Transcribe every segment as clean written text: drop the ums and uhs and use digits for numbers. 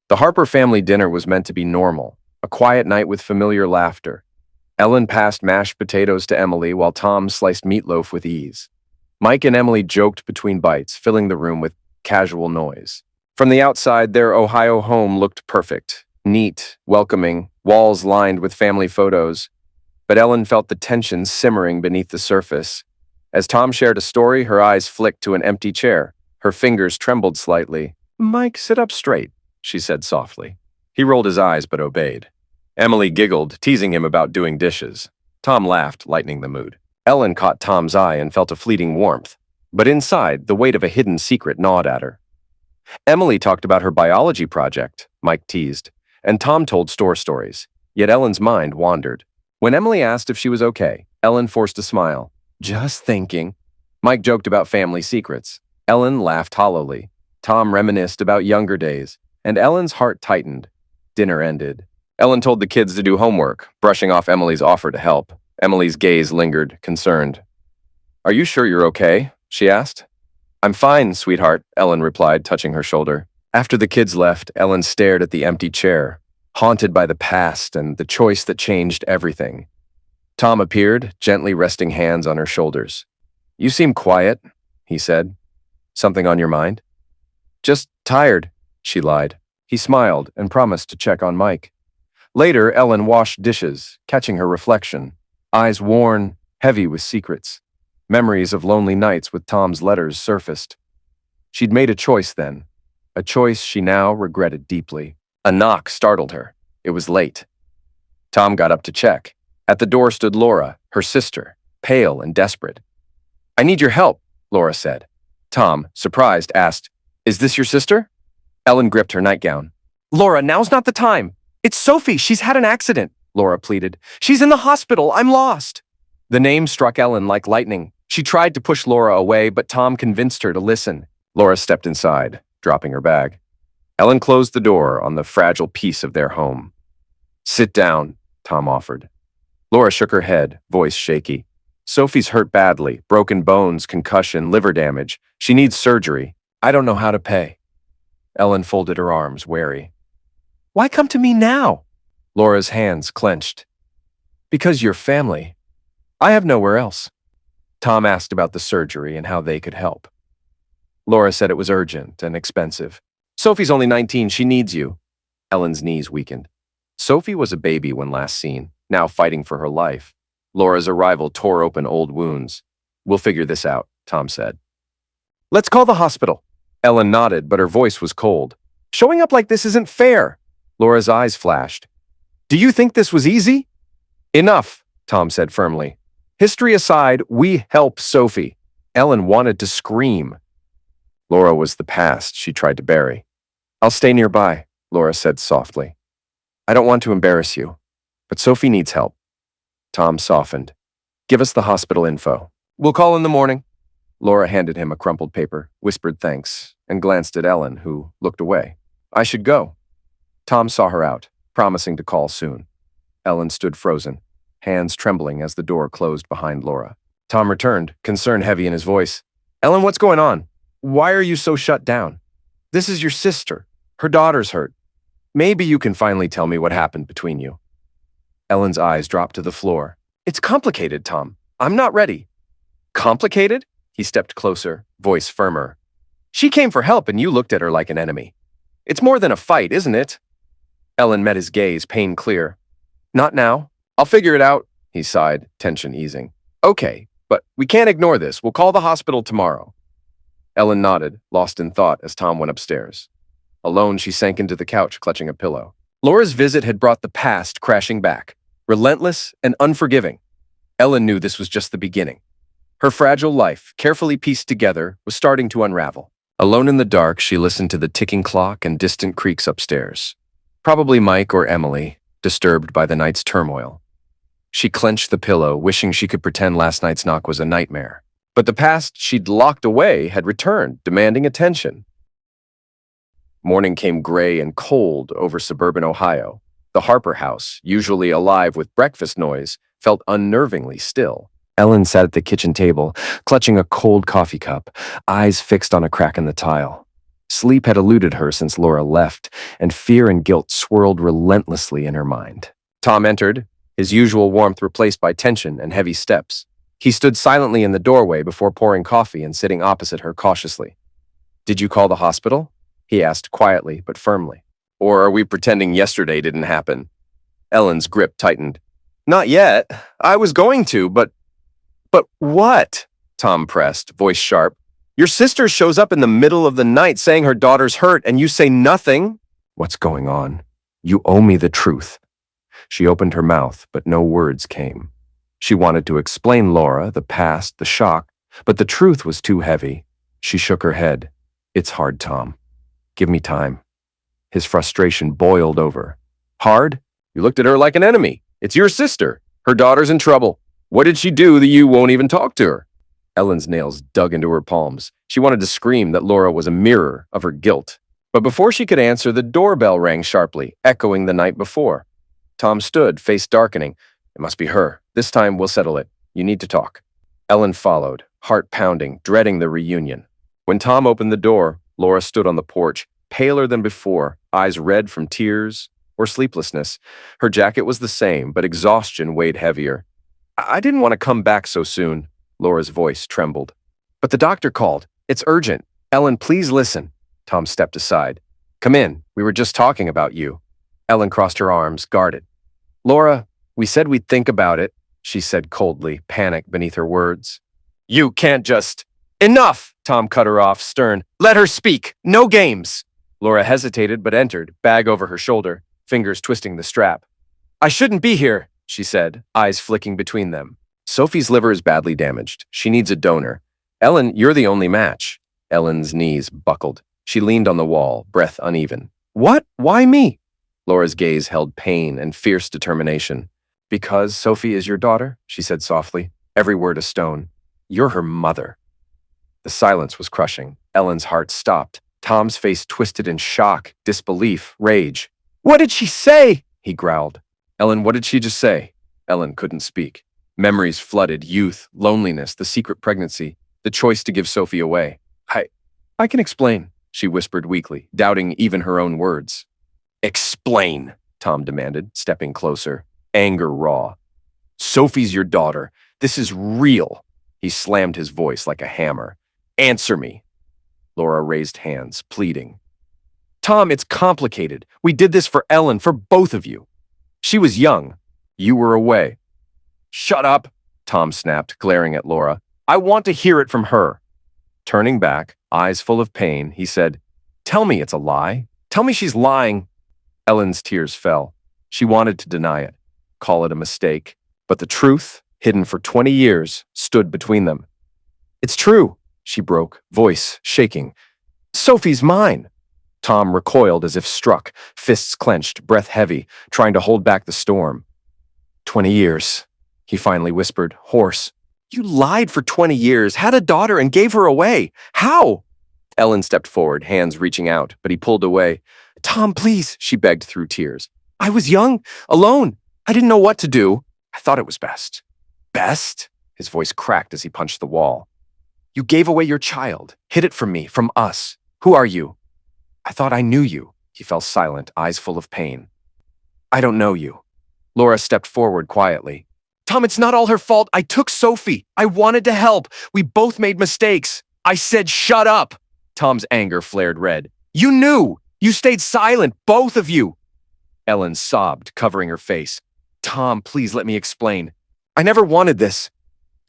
The Harper family dinner was meant to be normal, a quiet night with familiar laughter. Ellen passed mashed potatoes to Emily while Tom sliced meatloaf with ease. Mike and Emily joked between bites, filling the room with casual noise. From the outside, their Ohio home looked perfect, neat, welcoming, walls lined with family photos. But Ellen felt the tension simmering beneath the surface. As Tom shared a story, her eyes flicked to an empty chair. Her fingers trembled slightly. "Mike, sit up straight," she said softly. He rolled his eyes but obeyed. Emily giggled, teasing him about doing dishes. Tom laughed, lightening the mood. Ellen caught Tom's eye and felt a fleeting warmth. But inside, the weight of a hidden secret gnawed at her. Emily talked about her biology project, Mike teased, and Tom told store stories. Yet Ellen's mind wandered. When Emily asked if she was okay, Ellen forced a smile. "Just thinking." Mike joked about family secrets. Ellen laughed hollowly. Tom reminisced about younger days, and Ellen's heart tightened. Dinner ended. Ellen told the kids to do homework, brushing off Emily's offer to help. Emily's gaze lingered, concerned. "Are you sure you're okay?" she asked. "I'm fine, sweetheart," Ellen replied, touching her shoulder. After the kids left, Ellen stared at the empty chair, haunted by the past and the choice that changed everything. Tom appeared, gently resting hands on her shoulders. "You seem quiet," he said. "Something on your mind?" "Just tired," she lied. He smiled and promised to check on Mike. Later, Ellen washed dishes, catching her reflection, eyes worn, heavy with secrets. Memories of lonely nights with Tom's letters surfaced. She'd made a choice then, a choice she now regretted deeply. A knock startled her. It was late. Tom got up to check. At the door stood Laura, her sister, pale and desperate. "I need your help," Laura said. Tom, surprised, asked, "Is this your sister?" Ellen gripped her nightgown. "Laura, now's not the time. It's Sophie. She's had an accident," Laura pleaded. "She's in the hospital. I'm lost." The name struck Ellen like lightning. She tried to push Laura away, but Tom convinced her to listen. Laura stepped inside, dropping her bag. Ellen closed the door on the fragile piece of their home. "Sit down," Tom offered. Laura shook her head, voice shaky. "Sophie's hurt badly, broken bones, concussion, liver damage. She needs surgery. I don't know how to pay." Ellen folded her arms, wary. "Why come to me now?" Laura's hands clenched. "Because you're family. I have nowhere else." Tom asked about the surgery and how they could help. Laura said it was urgent and expensive. "Sophie's only 19. She needs you." Ellen's knees weakened. Sophie was a baby when last seen, now fighting for her life. Laura's arrival tore open old wounds. "We'll figure this out," Tom said. "Let's call the hospital." Ellen nodded, but her voice was cold. "Showing up like this isn't fair." Laura's eyes flashed. "Do you think this was easy?" "Enough," Tom said firmly. "History aside, we help Sophie." Ellen wanted to scream. Laura was the past she tried to bury. "I'll stay nearby," Laura said softly. "I don't want to embarrass you, but Sophie needs help." Tom softened. "Give us the hospital info. We'll call in the morning." Laura handed him a crumpled paper, whispered thanks, and glanced at Ellen, who looked away. "I should go." Tom saw her out, promising to call soon. Ellen stood frozen, hands trembling as the door closed behind Laura. Tom returned, concern heavy in his voice. "Ellen, what's going on? Why are you so shut down? This is your sister. Her daughter's hurt. Maybe you can finally tell me what happened between you." Ellen's eyes dropped to the floor. "It's complicated, Tom. I'm not ready." "Complicated?" He stepped closer, voice firmer. "She came for help and you looked at her like an enemy. It's more than a fight, isn't it?" Ellen met his gaze, pain clear. "Not now. I'll figure it out," he sighed, tension easing. "Okay, but we can't ignore this. We'll call the hospital tomorrow." Ellen nodded, lost in thought as Tom went upstairs. Alone, she sank into the couch, clutching a pillow. Laura's visit had brought the past crashing back, relentless and unforgiving. Ellen knew this was just the beginning. Her fragile life, carefully pieced together, was starting to unravel. Alone in the dark, she listened to the ticking clock and distant creaks upstairs. Probably Mike or Emily, disturbed by the night's turmoil. She clenched the pillow, wishing she could pretend last night's knock was a nightmare. But the past she'd locked away had returned, demanding attention. Morning came gray and cold over suburban Ohio. The Harper house, usually alive with breakfast noise, felt unnervingly still. Ellen sat at the kitchen table, clutching a cold coffee cup, eyes fixed on a crack in the tile. Sleep had eluded her since Laura left, and fear and guilt swirled relentlessly in her mind. Tom entered, his usual warmth replaced by tension and heavy steps. He stood silently in the doorway before pouring coffee and sitting opposite her cautiously. "Did you call the hospital?" he asked quietly but firmly. "Or are we pretending yesterday didn't happen?" Ellen's grip tightened. "Not yet. I was going to, but what?" Tom pressed, voice sharp. "Your sister shows up in the middle of the night saying her daughter's hurt, and you say nothing?" "What's going on? You owe me the truth." She opened her mouth, but no words came. She wanted to explain Laura, the past, the shock, but the truth was too heavy. She shook her head. "It's hard, Tom. Give me time." His frustration boiled over. "Hard? You looked at her like an enemy. It's your sister. Her daughter's in trouble. What did she do that you won't even talk to her?" Ellen's nails dug into her palms. She wanted to scream that Laura was a mirror of her guilt. But before she could answer, the doorbell rang sharply, echoing the night before. Tom stood, face darkening. "It must be her. This time we'll settle it. You need to talk." Ellen followed, heart pounding, dreading the reunion. When Tom opened the door, Laura stood on the porch, paler than before, eyes red from tears or sleeplessness. Her jacket was the same, but exhaustion weighed heavier. "I didn't want to come back so soon." Laura's voice trembled. "But the doctor called. It's urgent. Ellen, please listen." Tom stepped aside. "Come in. We were just talking about you." Ellen crossed her arms, guarded. "Laura, we said we'd think about it," she said coldly, panic beneath her words. "You can't just—" "Enough!" Tom cut her off, stern. "Let her speak. No games." Laura hesitated but entered, bag over her shoulder, fingers twisting the strap. "I shouldn't be here," she said, eyes flicking between them. "Sophie's liver is badly damaged. She needs a donor. Ellen, you're the only match." Ellen's knees buckled. She leaned on the wall, breath uneven. "What? Why me?" Laura's gaze held pain and fierce determination. "Because Sophie is your daughter," she said softly, every word a stone. "You're her mother." The silence was crushing. Ellen's heart stopped. Tom's face twisted in shock, disbelief, rage. "What did she say?" he growled. "Ellen, what did she just say?" Ellen couldn't speak. Memories flooded, youth, loneliness, the secret pregnancy, the choice to give Sophie away. I can explain," she whispered weakly, doubting even her own words. "Explain," Tom demanded, stepping closer, anger raw. "Sophie's your daughter. This is real." He slammed his voice like a hammer. "Answer me." Laura raised hands, pleading. "Tom, it's complicated. We did this for Ellen, for both of you. She was young. You were away." "Shut up," Tom snapped, glaring at Laura. "I want to hear it from her." Turning back, eyes full of pain, he said, "Tell me it's a lie. Tell me she's lying." Ellen's tears fell. She wanted to deny it, call it a mistake, but the truth, hidden for 20 years, stood between them. "It's true," she broke, voice shaking. "Sophie's mine." Tom recoiled as if struck, fists clenched, breath heavy, trying to hold back the storm. 20 years, he finally whispered, hoarse. "You lied for 20 years, had a daughter, and gave her away. How?" Ellen stepped forward, hands reaching out, but he pulled away. "Tom, please," she begged through tears. "I was young, alone. I didn't know what to do. I thought it was best." "Best?" His voice cracked as he punched the wall. "You gave away your child, hid it from me, from us. Who are you?" "I thought I knew you." He fell silent, eyes full of pain. "I don't know you." Laura stepped forward quietly. "Tom, it's not all her fault. I took Sophie. I wanted to help. We both made mistakes. I said shut up." Tom's anger flared red. "You knew. You stayed silent, both of you." Ellen sobbed, covering her face. "Tom, please let me explain. I never wanted this."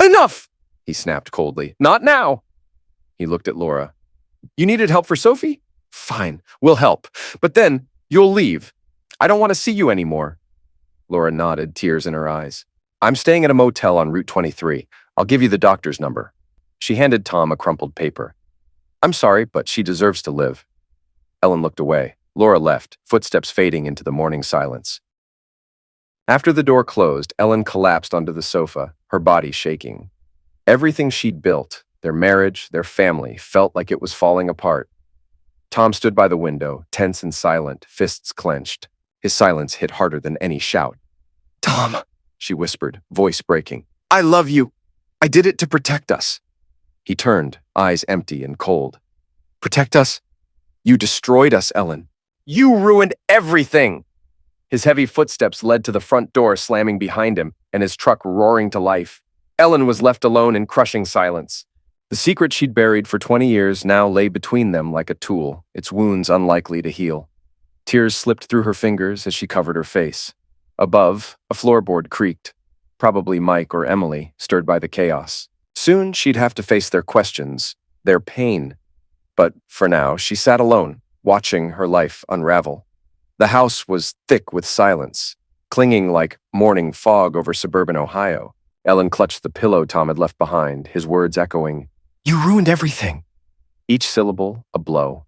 "Enough!" he snapped coldly. "Not now." He looked at Laura. "You needed help for Sophie? Fine, we'll help. But then you'll leave. I don't want to see you anymore." Laura nodded, tears in her eyes. "I'm staying at a motel on Route 23. I'll give you the doctor's number." She handed Tom a crumpled paper. "I'm sorry, but she deserves to live." Ellen looked away. Laura left, footsteps fading into the morning silence. After the door closed, Ellen collapsed onto the sofa, her body shaking. Everything she'd built, their marriage, their family, felt like it was falling apart. Tom stood by the window, tense and silent, fists clenched. His silence hit harder than any shout. "Tom," she whispered, voice breaking. "I love you. I did it to protect us." He turned, eyes empty and cold. "Protect us? You destroyed us, Ellen. You ruined everything! His heavy footsteps led to the front door slamming behind him and his truck roaring to life. Ellen was left alone in crushing silence. The secret she'd buried for 20 years now lay between them like a tool, its wounds unlikely to heal. Tears slipped through her fingers as she covered her face. Above, a floorboard creaked. Probably Mike or Emily, stirred by the chaos. Soon she'd have to face their questions, their pain. But for now, she sat alone, watching her life unravel. The house was thick with silence, clinging like morning fog over suburban Ohio. Ellen clutched the pillow Tom had left behind, his words echoing, "You ruined everything." Each syllable a blow.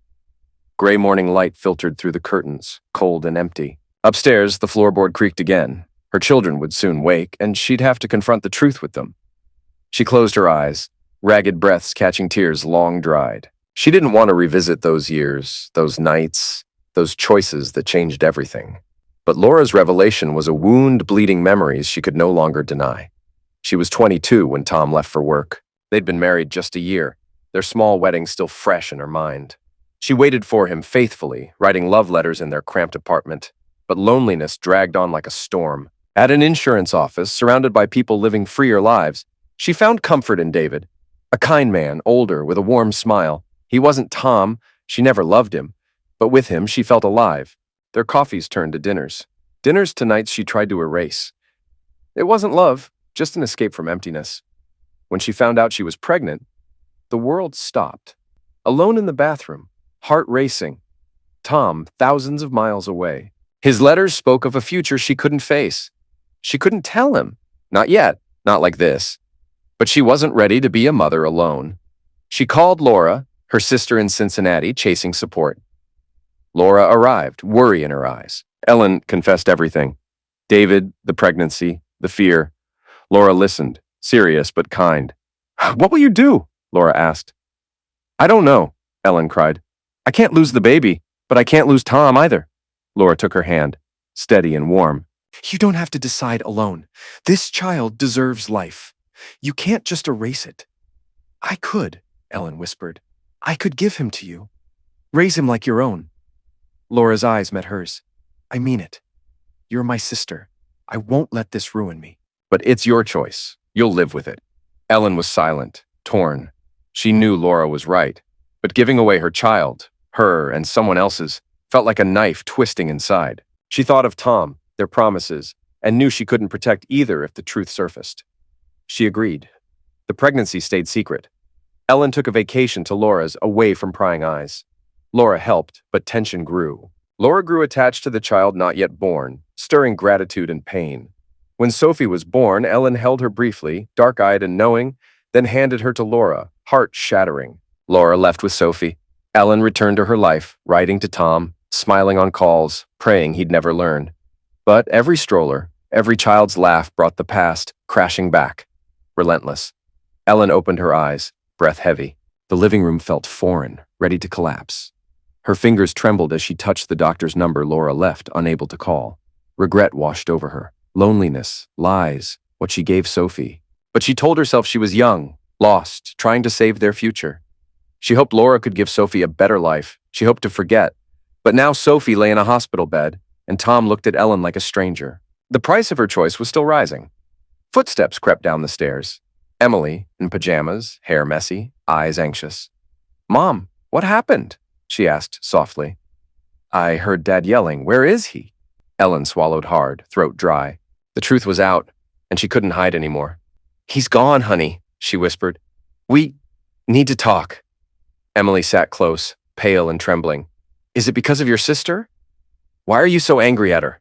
Gray morning light filtered through the curtains, cold and empty. Upstairs, the floorboard creaked again. Her children would soon wake, and she'd have to confront the truth with them. She closed her eyes, ragged breaths catching tears long dried. She didn't want to revisit those years, those nights, those choices that changed everything. But Laura's revelation was a wound bleeding memories she could no longer deny. She was 22 when Tom left for work. They'd been married just a year, their small wedding still fresh in her mind. She waited for him faithfully, writing love letters in their cramped apartment. But loneliness dragged on like a storm. At an insurance office, surrounded by people living freer lives, she found comfort in David. A kind man, older, with a warm smile. He wasn't Tom, she never loved him. But with him, she felt alive. Their coffees turned to dinners. Dinners to nights she tried to erase. It wasn't love, just an escape from emptiness. When she found out she was pregnant, the world stopped. Alone in the bathroom, heart racing. Tom, thousands of miles away. His letters spoke of a future she couldn't face. She couldn't tell him. Not yet, not like this. But she wasn't ready to be a mother alone. She called Laura, her sister in Cincinnati, chasing support. Laura arrived, worry in her eyes. Ellen confessed everything. David, the pregnancy, the fear. Laura listened, serious but kind. "What will you do?" Laura asked. "I don't know," Ellen cried. "I can't lose the baby, but I can't lose Tom either." Laura took her hand, steady and warm. "You don't have to decide alone. This child deserves life. You can't just erase it." "I could," Ellen whispered. "I could give him to you. Raise him like your own." Laura's eyes met hers. "I mean it. You're my sister. I won't let this ruin me." "But it's your choice. You'll live with it." Ellen was silent, torn. She knew Laura was right, but giving away her child, her and someone else's, felt like a knife twisting inside. She thought of Tom, their promises, and knew she couldn't protect either if the truth surfaced. She agreed. The pregnancy stayed secret. Ellen took a vacation to Laura's, away from prying eyes. Laura helped, but tension grew. Laura grew attached to the child not yet born, stirring gratitude and pain. When Sophie was born, Ellen held her briefly, dark-eyed and knowing, then handed her to Laura, heart shattering. Laura left with Sophie. Ellen returned to her life, writing to Tom, smiling on calls, praying he'd never learn. But every stroller, every child's laugh brought the past crashing back. Relentless. Ellen opened her eyes, breath heavy. The living room felt foreign, ready to collapse. Her fingers trembled as she touched the doctor's number Laura left, unable to call. Regret washed over her. Loneliness, lies, what she gave Sophie. But she told herself she was young, lost, trying to save their future. She hoped Laura could give Sophie a better life. She hoped to forget. But now Sophie lay in a hospital bed, and Tom looked at Ellen like a stranger. The price of her choice was still rising. Footsteps crept down the stairs. Emily, in pajamas, hair messy, eyes anxious. "Mom, what happened?" she asked softly. "I heard Dad yelling. Where is he?" Ellen swallowed hard, throat dry. The truth was out, and she couldn't hide anymore. "He's gone, honey," she whispered. "We need to talk." Emily sat close, pale and trembling. "Is it because of your sister? Why are you so angry at her?"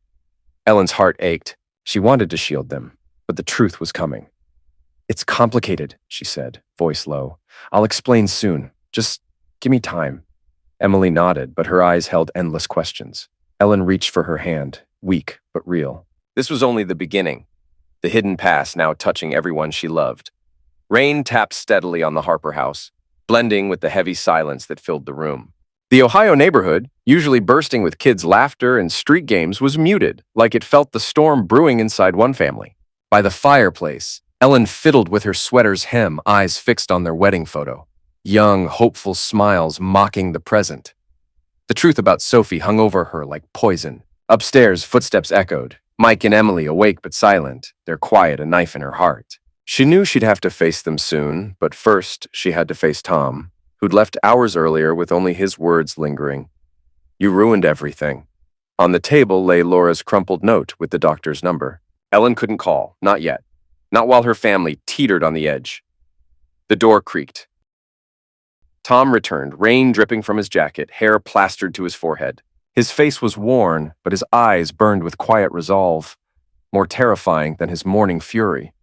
Ellen's heart ached. She wanted to shield them, but the truth was coming. "It's complicated," she said, voice low. "I'll explain soon. Just give me time." Emily nodded, but her eyes held endless questions. Ellen reached for her hand, weak but real. This was only the beginning, the hidden past now touching everyone she loved. Rain tapped steadily on the Harper house, blending with the heavy silence that filled the room. The Ohio neighborhood, usually bursting with kids' laughter and street games, was muted, like it felt the storm brewing inside one family. By the fireplace, Ellen fiddled with her sweater's hem, eyes fixed on their wedding photo. Young, hopeful smiles mocking the present. The truth about Sophie hung over her like poison. Upstairs, footsteps echoed. Mike and Emily awake but silent, their quiet a knife in her heart. She knew she'd have to face them soon, but first she had to face Tom, who'd left hours earlier with only his words lingering. You ruined everything. On the table lay Laura's crumpled note with the doctor's number. Ellen couldn't call, not yet. Not while her family teetered on the edge. The door creaked. Tom returned, rain dripping from his jacket, hair plastered to his forehead. His face was worn, but his eyes burned with quiet resolve, more terrifying than his morning fury.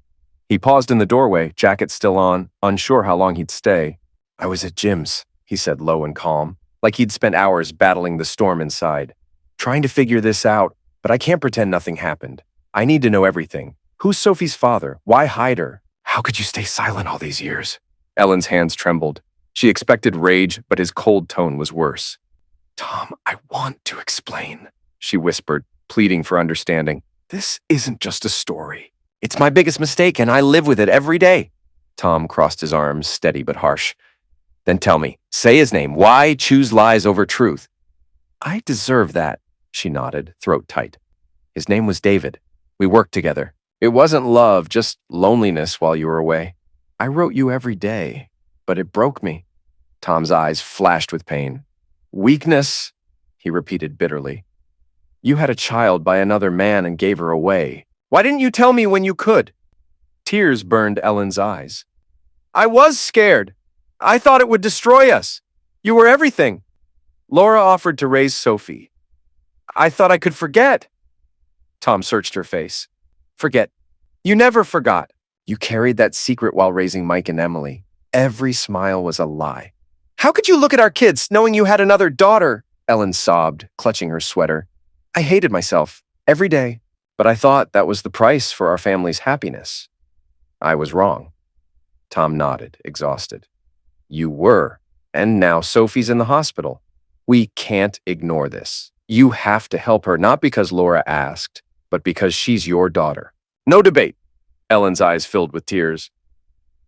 He paused in the doorway, jacket still on, unsure how long he'd stay. I was at Jim's, he said low and calm, like he'd spent hours battling the storm inside. Trying to figure this out, but I can't pretend nothing happened. I need to know everything. Who's Sophie's father? Why hide her? How could you stay silent all these years? Ellen's hands trembled. She expected rage, but his cold tone was worse. Tom, I want to explain, she whispered, pleading for understanding. This isn't just a story. It's my biggest mistake, and I live with it every day. Tom crossed his arms, steady but harsh. Then tell me, say his name. Why choose lies over truth? I deserve that, she nodded, throat tight. His name was David. We worked together. It wasn't love, just loneliness while you were away. I wrote you every day, but it broke me. Tom's eyes flashed with pain. Weakness, he repeated bitterly. You had a child by another man and gave her away. Why didn't you tell me when you could? Tears burned Ellen's eyes. I was scared. I thought it would destroy us. You were everything. Laura offered to raise Sophie. I thought I could forget. Tom searched her face. Forget. You never forgot. You carried that secret while raising Mike and Emily. Every smile was a lie. How could you look at our kids knowing you had another daughter? Ellen sobbed, clutching her sweater. I hated myself every day, but I thought that was the price for our family's happiness. I was wrong. Tom nodded, exhausted. You were, and now Sophie's in the hospital. We can't ignore this. You have to help her, not because Laura asked, but because she's your daughter. No debate. Ellen's eyes filled with tears.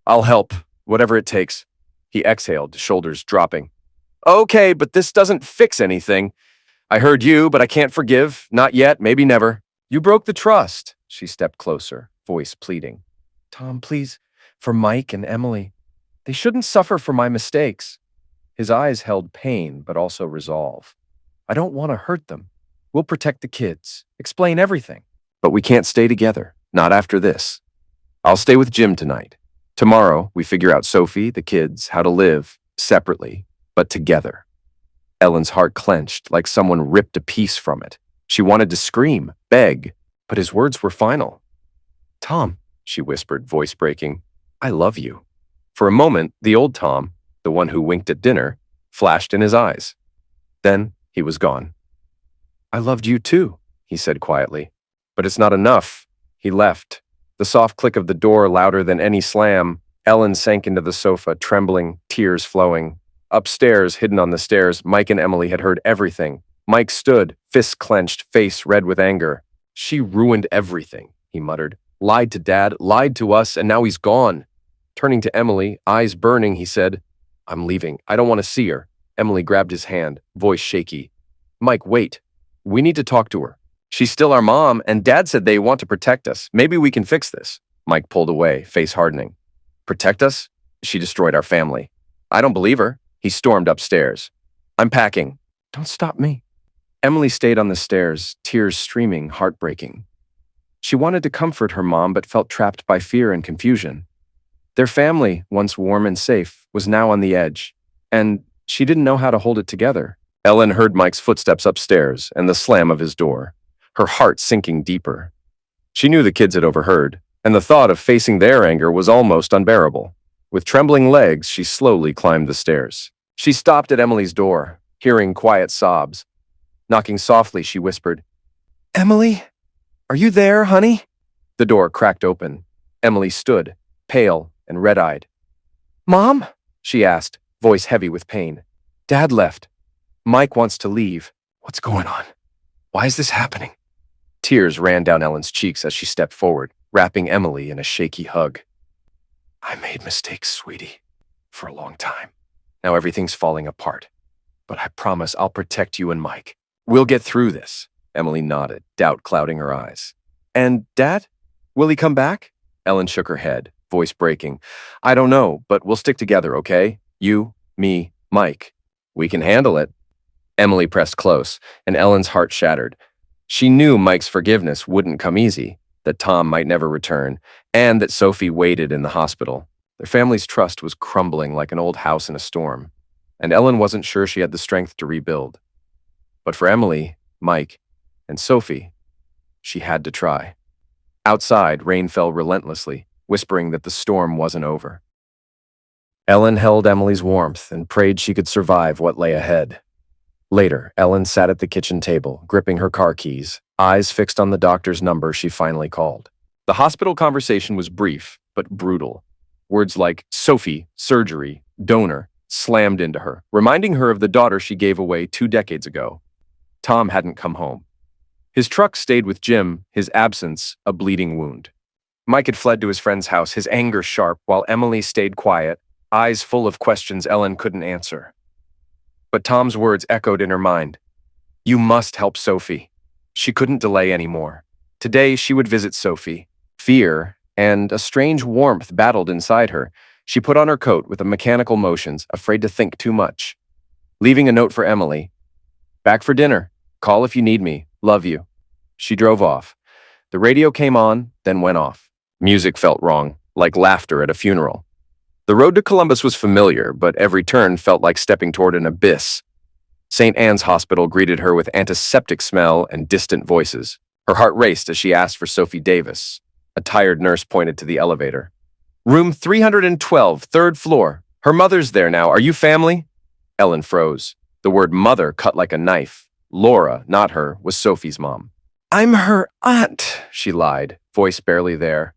I'll help, whatever it takes. He exhaled, shoulders dropping. Okay, but this doesn't fix anything. I heard you, but I can't forgive. Not yet, maybe never. You broke the trust. She stepped closer, voice pleading. Tom, please, for Mike and Emily. They shouldn't suffer for my mistakes. His eyes held pain, but also resolve. I don't want to hurt them. We'll protect the kids, explain everything. But we can't stay together, not after this. I'll stay with Jim tonight. Tomorrow, we figure out Sophie, the kids, how to live, separately, but together. Ellen's heart clenched, like someone ripped a piece from it. She wanted to scream, beg, but his words were final. Tom, she whispered, voice breaking, I love you. For a moment, the old Tom, the one who winked at dinner, flashed in his eyes. Then he was gone. I loved you too, he said quietly. But it's not enough. He left. The soft click of the door louder than any slam. Ellen sank into the sofa, trembling, tears flowing. Upstairs, hidden on the stairs, Mike and Emily had heard everything. Mike stood, fists clenched, face red with anger. She ruined everything, he muttered. Lied to Dad, lied to us, and now he's gone. Turning to Emily, eyes burning, he said, I'm leaving. I don't want to see her. Emily grabbed his hand, voice shaky. Mike, wait. We need to talk to her. She's still our mom, and Dad said they want to protect us. Maybe we can fix this. Mike pulled away, face hardening. Protect us? She destroyed our family. I don't believe her. He stormed upstairs. I'm packing. Don't stop me. Emily stayed on the stairs, tears streaming, heartbreaking. She wanted to comfort her mom, but felt trapped by fear and confusion. Their family, once warm and safe, was now on the edge, and she didn't know how to hold it together. Ellen heard Mike's footsteps upstairs and the slam of his door, her heart sinking deeper. She knew the kids had overheard, and the thought of facing their anger was almost unbearable. With trembling legs, she slowly climbed the stairs. She stopped at Emily's door, hearing quiet sobs. Knocking softly, she whispered, Emily, are you there, honey? The door cracked open. Emily stood, pale and red-eyed. Mom? She asked, voice heavy with pain. Dad left. Mike wants to leave. What's going on? Why is this happening? Tears ran down Ellen's cheeks as she stepped forward, wrapping Emily in a shaky hug. I made mistakes, sweetie, for a long time. Now everything's falling apart. But I promise I'll protect you and Mike. We'll get through this. Emily nodded, doubt clouding her eyes. And Dad? Will he come back? Ellen shook her head, voice breaking. I don't know, but we'll stick together, okay? You, me, Mike. We can handle it. Emily pressed close, and Ellen's heart shattered. She knew Mike's forgiveness wouldn't come easy, that Tom might never return, and that Sophie waited in the hospital. Their family's trust was crumbling like an old house in a storm, and Ellen wasn't sure she had the strength to rebuild. But for Emily, Mike, and Sophie, she had to try. Outside, rain fell relentlessly, whispering that the storm wasn't over. Ellen held Emily's warmth and prayed she could survive what lay ahead. Later, Ellen sat at the kitchen table, gripping her car keys, eyes fixed on the doctor's number she finally called. The hospital conversation was brief, but brutal. Words like Sophie, surgery, donor slammed into her, reminding her of the daughter she gave away 2 decades ago. Tom hadn't come home. His truck stayed with Jim, his absence a bleeding wound. Mike had fled to his friend's house, his anger sharp, while Emily stayed quiet, eyes full of questions Ellen couldn't answer. But Tom's words echoed in her mind. You must help Sophie. She couldn't delay anymore. Today she would visit Sophie. Fear and a strange warmth battled inside her. She put on her coat with mechanical motions, afraid to think too much. Leaving a note for Emily. Back for dinner. Call if you need me. Love you. She drove off. The radio came on, then went off. Music felt wrong, like laughter at a funeral. The road to Columbus was familiar, but every turn felt like stepping toward an abyss. St. Anne's Hospital greeted her with antiseptic smell and distant voices. Her heart raced as she asked for Sophie Davis. A tired nurse pointed to the elevator. Room 312, 3rd floor. Her mother's there now. Are you family? Ellen froze. The word mother cut like a knife. Laura, not her, was Sophie's mom. I'm her aunt, she lied, voice barely there.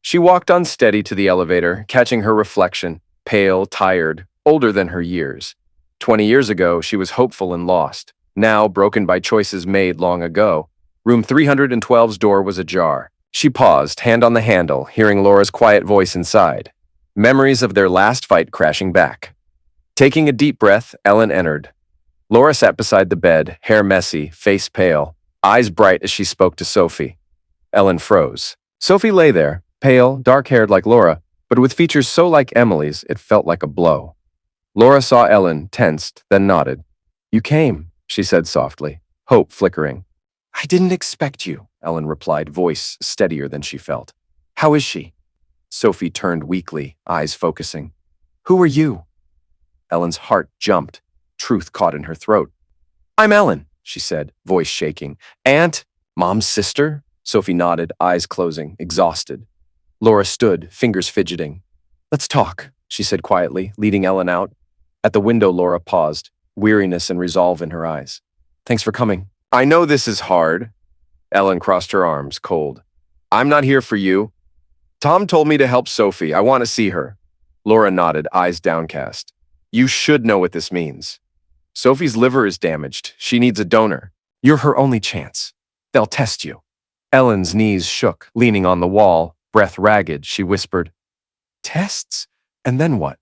She walked unsteady to the elevator, catching her reflection, pale, tired, older than her years. 20 years ago, she was hopeful and lost. Now, broken by choices made long ago. Room 312's door was ajar. She paused, hand on the handle, hearing Laura's quiet voice inside. Memories of their last fight crashing back. Taking a deep breath, Ellen entered. Laura sat beside the bed, hair messy, face pale, eyes bright as she spoke to Sophie. Ellen froze. Sophie lay there, pale, dark-haired like Laura, but with features so like Emily's, it felt like a blow. Laura saw Ellen, tensed, then nodded. You came, she said softly, hope flickering. I didn't expect you, Ellen replied, voice steadier than she felt. How is she? Sophie turned weakly, eyes focusing. Who are you? Ellen's heart jumped. Truth caught in her throat. I'm Ellen, she said, voice shaking. Aunt? Mom's sister? Sophie nodded, eyes closing, exhausted. Laura stood, fingers fidgeting. Let's talk, she said quietly, leading Ellen out. At the window, Laura paused, weariness and resolve in her eyes. Thanks for coming. I know this is hard. Ellen crossed her arms, cold. I'm not here for you. Tom told me to help Sophie. I want to see her. Laura nodded, eyes downcast. You should know what this means. Sophie's liver is damaged. She needs a donor. You're her only chance. They'll test you. Ellen's knees shook, leaning on the wall, breath ragged, she whispered. Tests? And then what?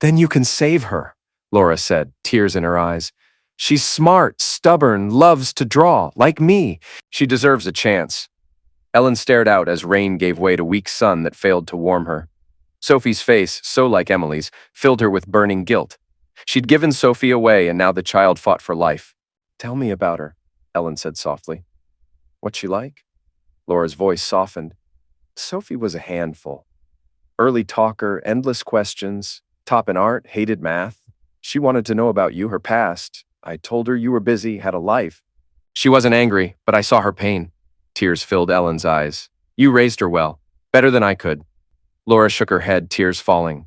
Then you can save her, Laura said, tears in her eyes. She's smart, stubborn, loves to draw, like me. She deserves a chance. Ellen stared out as rain gave way to weak sun that failed to warm her. Sophie's face, so like Emily's, filled her with burning guilt. She'd given Sophie away, and now the child fought for life. Tell me about her, Ellen said softly. What's she like? Laura's voice softened. Sophie was a handful. Early talker, endless questions, top in art, hated math. She wanted to know about you, her past. I told her you were busy, had a life. She wasn't angry, but I saw her pain. Tears filled Ellen's eyes. You raised her well, better than I could. Laura shook her head, tears falling.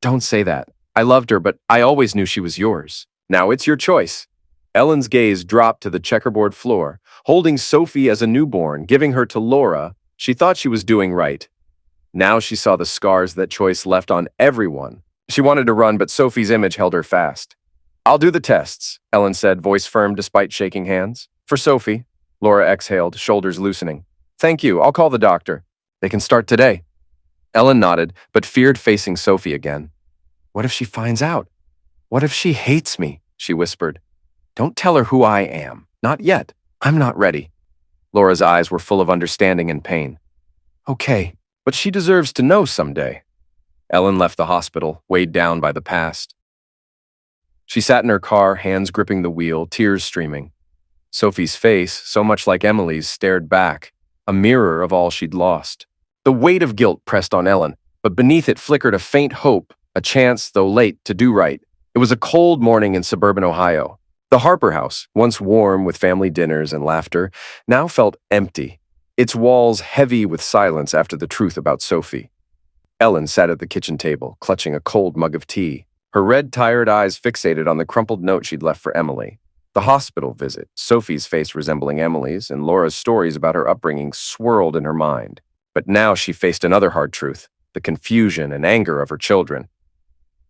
Don't say that. I loved her, but I always knew she was yours. Now it's your choice. Ellen's gaze dropped to the checkerboard floor. Holding Sophie as a newborn, giving her to Laura, she thought she was doing right. Now she saw the scars that choice left on everyone. She wanted to run, but Sophie's image held her fast. I'll do the tests, Ellen said, voice firm despite shaking hands. For Sophie. Laura exhaled, shoulders loosening. Thank you, I'll call the doctor. They can start today. Ellen nodded, but feared facing Sophie again. What if she finds out? What if she hates me? she whispered. Don't tell her who I am. Not yet. I'm not ready. Laura's eyes were full of understanding and pain. Okay, but she deserves to know someday. Ellen left the hospital, weighed down by the past. She sat in her car, hands gripping the wheel, tears streaming. Sophie's face, so much like Emily's, stared back, a mirror of all she'd lost. The weight of guilt pressed on Ellen, but beneath it flickered a faint hope, a chance, though late, to do right. It was a cold morning in suburban Ohio. The Harper house, once warm with family dinners and laughter, now felt empty, its walls heavy with silence after the truth about Sophie. Ellen sat at the kitchen table, clutching a cold mug of tea, her red, tired eyes fixated on the crumpled note she'd left for Emily. The hospital visit, Sophie's face resembling Emily's, and Laura's stories about her upbringing swirled in her mind. But now she faced another hard truth, the confusion and anger of her children.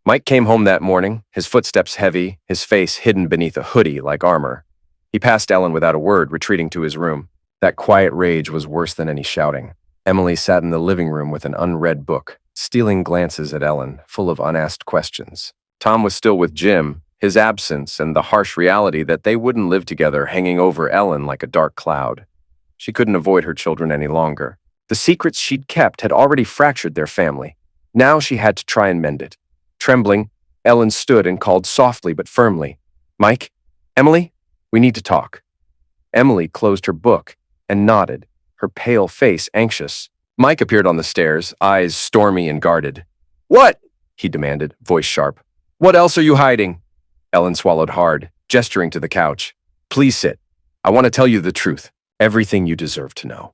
Mike came home that morning, his footsteps heavy, his face hidden beneath a hoodie like armor. He passed Ellen without a word, retreating to his room. That quiet rage was worse than any shouting. Emily sat in the living room with an unread book, stealing glances at Ellen, full of unasked questions. Tom was still with Jim, his absence and the harsh reality that they wouldn't live together hanging over Ellen like a dark cloud. She couldn't avoid her children any longer. The secrets she'd kept had already fractured their family. Now she had to try and mend it. Trembling, Ellen stood and called softly but firmly, Mike, Emily, we need to talk. Emily closed her book and nodded, her pale face anxious. Mike appeared on the stairs, eyes stormy and guarded. What? He demanded, voice sharp. What else are you hiding? Ellen swallowed hard, gesturing to the couch. Please sit. I want to tell you the truth, everything you deserve to know.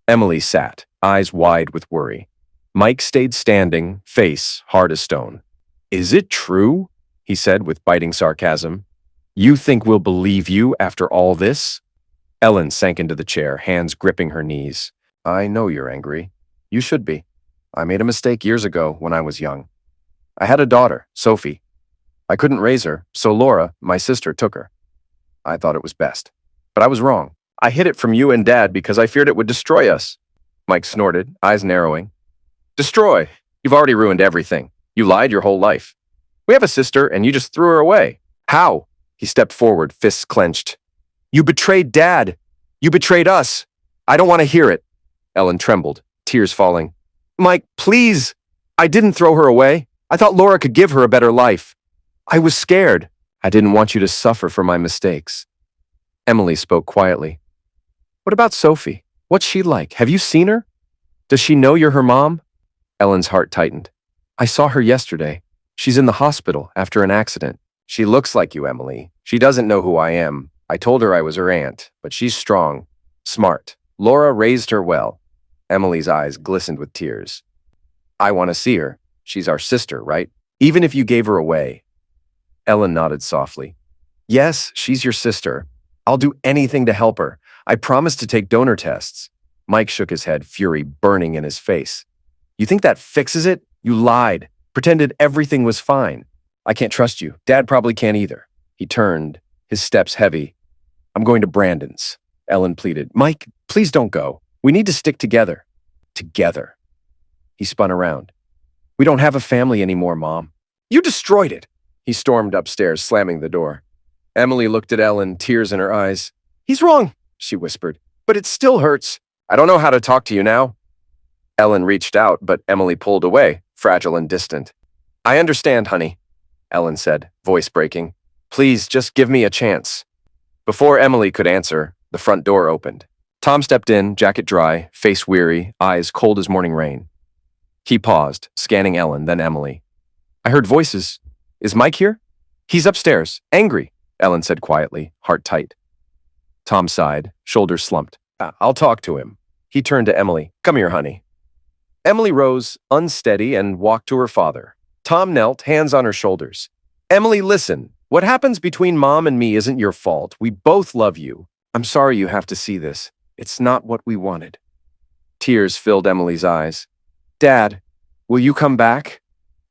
Emily sat, eyes wide with worry. Mike stayed standing, face hard as stone. Is it true? He said with biting sarcasm. You think we'll believe you after all this? Ellen sank into the chair, hands gripping her knees. I know you're angry. You should be. I made a mistake years ago when I was young. I had a daughter, Sophie. I couldn't raise her, so Laura, my sister, took her. I thought it was best. But I was wrong. I hid it from you and Dad because I feared it would destroy us. Mike snorted, eyes narrowing. Destroy? You've already ruined everything. You lied your whole life. We have a sister, and you just threw her away. How? He stepped forward, fists clenched. You betrayed Dad. You betrayed us. I don't want to hear it. Ellen trembled, tears falling. Mike, please. I didn't throw her away. I thought Laura could give her a better life. I was scared. I didn't want you to suffer for my mistakes. Emily spoke quietly. What about Sophie? What's she like? Have you seen her? Does she know you're her mom? Ellen's heart tightened. I saw her yesterday. She's in the hospital after an accident. She looks like you, Emily. She doesn't know who I am. I told her I was her aunt, but she's strong, smart. Laura raised her well. Emily's eyes glistened with tears. I want to see her. She's our sister, right? Even if you gave her away. Ellen nodded softly. Yes, she's your sister. I'll do anything to help her. I promise to take donor tests. Mike shook his head, fury burning in his face. You think that fixes it? You lied, pretended everything was fine. I can't trust you. Dad probably can't either. He turned, his steps heavy. I'm going to Brandon's, Ellen pleaded. Mike, please don't go. We need to stick together. Together. He spun around. We don't have a family anymore, Mom. You destroyed it. He stormed upstairs, slamming the door. Emily looked at Ellen, tears in her eyes. He's wrong, she whispered, but it still hurts. I don't know how to talk to you now. Ellen reached out, but Emily pulled away, fragile and distant. I understand, honey, Ellen said, voice breaking. Please, just give me a chance. Before Emily could answer, the front door opened. Tom stepped in, jacket dry, face weary, eyes cold as morning rain. He paused, scanning Ellen, then Emily. I heard voices. Is Mike here? He's upstairs, angry, Ellen said quietly, heart tight. Tom sighed, shoulders slumped. I'll talk to him. He turned to Emily. Come here, honey. Emily rose, unsteady, and walked to her father. Tom knelt, hands on her shoulders. Emily, listen. What happens between Mom and me isn't your fault. We both love you. I'm sorry you have to see this. It's not what we wanted. Tears filled Emily's eyes. Dad, will you come back?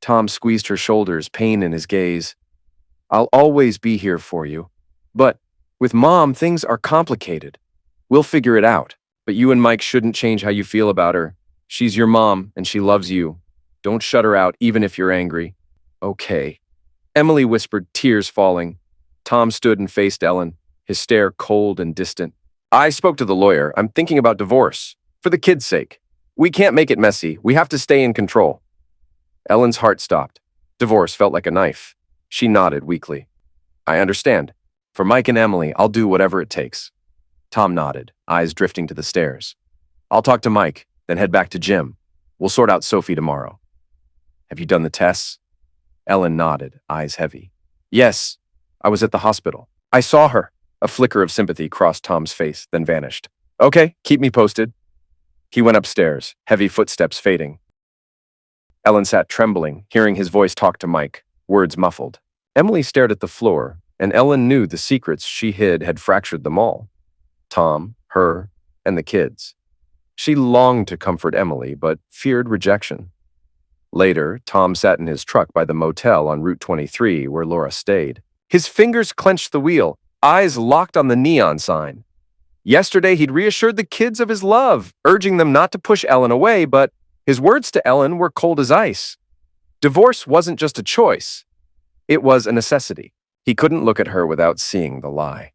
Tom squeezed her shoulders, pain in his gaze. I'll always be here for you. But with Mom, things are complicated. We'll figure it out. But you and Mike shouldn't change how you feel about her. She's your mom, and she loves you. Don't shut her out, even if you're angry. Okay. Emily whispered, tears falling. Tom stood and faced Ellen, his stare cold and distant. I spoke to the lawyer. I'm thinking about divorce. For the kids' sake. We can't make it messy. We have to stay in control. Ellen's heart stopped. Divorce felt like a knife. She nodded weakly. I understand. For Mike and Emily, I'll do whatever it takes. Tom nodded, eyes drifting to the stairs. I'll talk to Mike, then head back to Jim. We'll sort out Sophie tomorrow. Have you done the tests? Ellen nodded, eyes heavy. Yes, I was at the hospital. I saw her. A flicker of sympathy crossed Tom's face, then vanished. Okay, keep me posted. He went upstairs, heavy footsteps fading. Ellen sat trembling, hearing his voice talk to Mike, words muffled. Emily stared at the floor, and Ellen knew the secrets she hid had fractured them all. Tom, her, and the kids. She longed to comfort Emily, but feared rejection. Later, Tom sat in his truck by the motel on Route 23 where Laura stayed. His fingers clenched the wheel, eyes locked on the neon sign. Yesterday, he'd reassured the kids of his love, urging them not to push Ellen away, but his words to Ellen were cold as ice. Divorce wasn't just a choice. It was a necessity. He couldn't look at her without seeing the lie.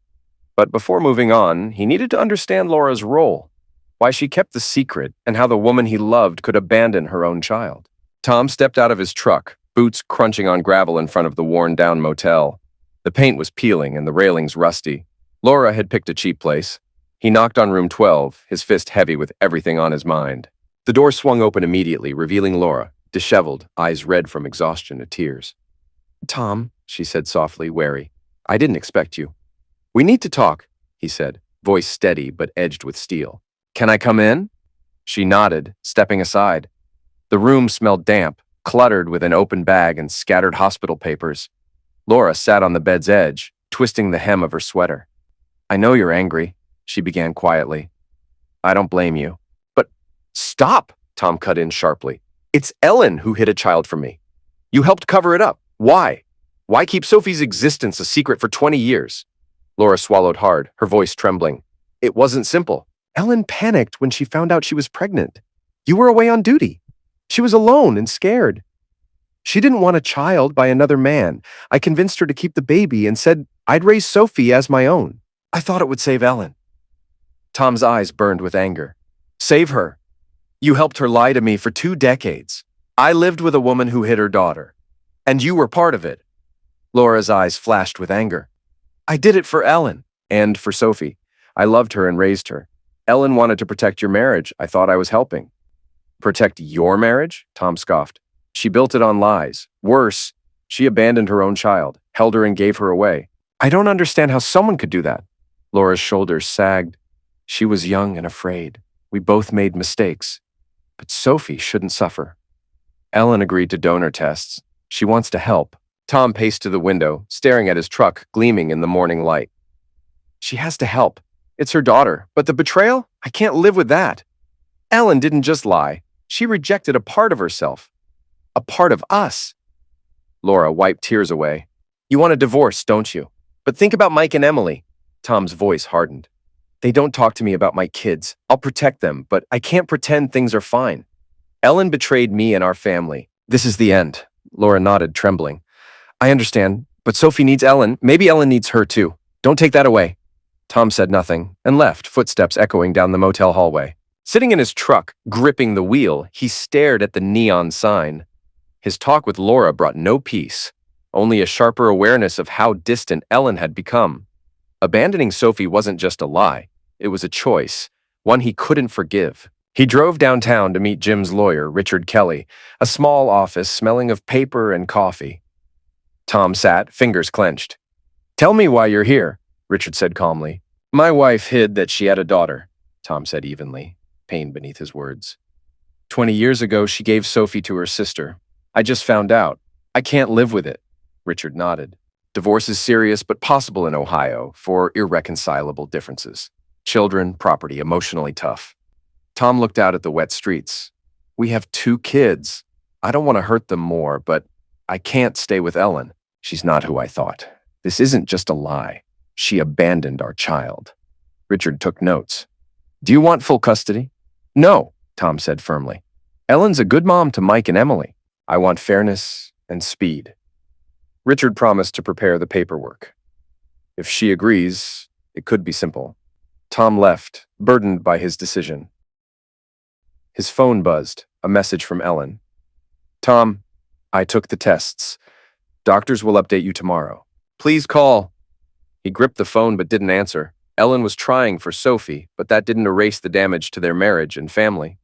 But before moving on, he needed to understand Laura's role, why she kept the secret, and how the woman he loved could abandon her own child. Tom stepped out of his truck, boots crunching on gravel in front of the worn-down motel. The paint was peeling and the railings rusty. Laura had picked a cheap place. He knocked on room 12, his fist heavy with everything on his mind. The door swung open immediately, revealing Laura, disheveled, eyes red from exhaustion and tears. Tom, she said softly, wary, I didn't expect you. We need to talk, he said, voice steady but edged with steel. Can I come in? She nodded, stepping aside. The room smelled damp, cluttered with an open bag and scattered hospital papers. Laura sat on the bed's edge, twisting the hem of her sweater. I know you're angry, she began quietly. I don't blame you. But stop, Tom cut in sharply. It's Ellen who hid a child from me. You helped cover it up. Why? Why keep Sophie's existence a secret for 20 years? Laura swallowed hard, her voice trembling. It wasn't simple. Ellen panicked when she found out she was pregnant. You were away on duty. She was alone and scared. She didn't want a child by another man. I convinced her to keep the baby and said I'd raise Sophie as my own. I thought it would save Ellen. Tom's eyes burned with anger. Save her. You helped her lie to me for 2 decades. I lived with a woman who hid her daughter. And you were part of it. Laura's eyes flashed with anger. I did it for Ellen and for Sophie. I loved her and raised her. Ellen wanted to protect your marriage. I thought I was helping. Protect your marriage? Tom scoffed. She built it on lies. Worse, she abandoned her own child, held her and gave her away. I don't understand how someone could do that. Laura's shoulders sagged. She was young and afraid. We both made mistakes. But Sophie shouldn't suffer. Ellen agreed to donor tests. She wants to help. Tom paced to the window, staring at his truck gleaming in the morning light. She has to help. It's her daughter. But the betrayal? I can't live with that. Ellen didn't just lie. She rejected a part of herself. A part of us. Laura wiped tears away. You want a divorce, don't you? But think about Mike and Emily. Tom's voice hardened. They don't talk to me about my kids. I'll protect them, but I can't pretend things are fine. Ellen betrayed me and our family. This is the end. Laura nodded, trembling. I understand, but Sophie needs Ellen. Maybe Ellen needs her too. Don't take that away. Tom said nothing and left, footsteps echoing down the motel hallway. Sitting in his truck, gripping the wheel, he stared at the neon sign. His talk with Laura brought no peace, only a sharper awareness of how distant Ellen had become. Abandoning Sophie wasn't just a lie. It was a choice, one he couldn't forgive. He drove downtown to meet Jim's lawyer, Richard Kelly, a small office smelling of paper and coffee. Tom sat, fingers clenched. Tell me why you're here, Richard said calmly. My wife hid that she had a daughter, Tom said evenly, pain beneath his words. 20 years ago, she gave Sophie to her sister. I just found out. I can't live with it. Richard nodded. Divorce is serious but possible in Ohio for irreconcilable differences. Children, property, emotionally tough. Tom looked out at the wet streets. We have 2 kids. I don't want to hurt them more, but I can't stay with Ellen. She's not who I thought. This isn't just a lie. She abandoned our child. Richard took notes. Do you want full custody? No, Tom said firmly. Ellen's a good mom to Mike and Emily. I want fairness and speed. Richard promised to prepare the paperwork. If she agrees, it could be simple. Tom left, burdened by his decision. His phone buzzed, a message from Ellen. Tom, I took the tests. Doctors will update you tomorrow. Please call. He gripped the phone but didn't answer. Ellen was trying for Sophie, but that didn't erase the damage to their marriage and family.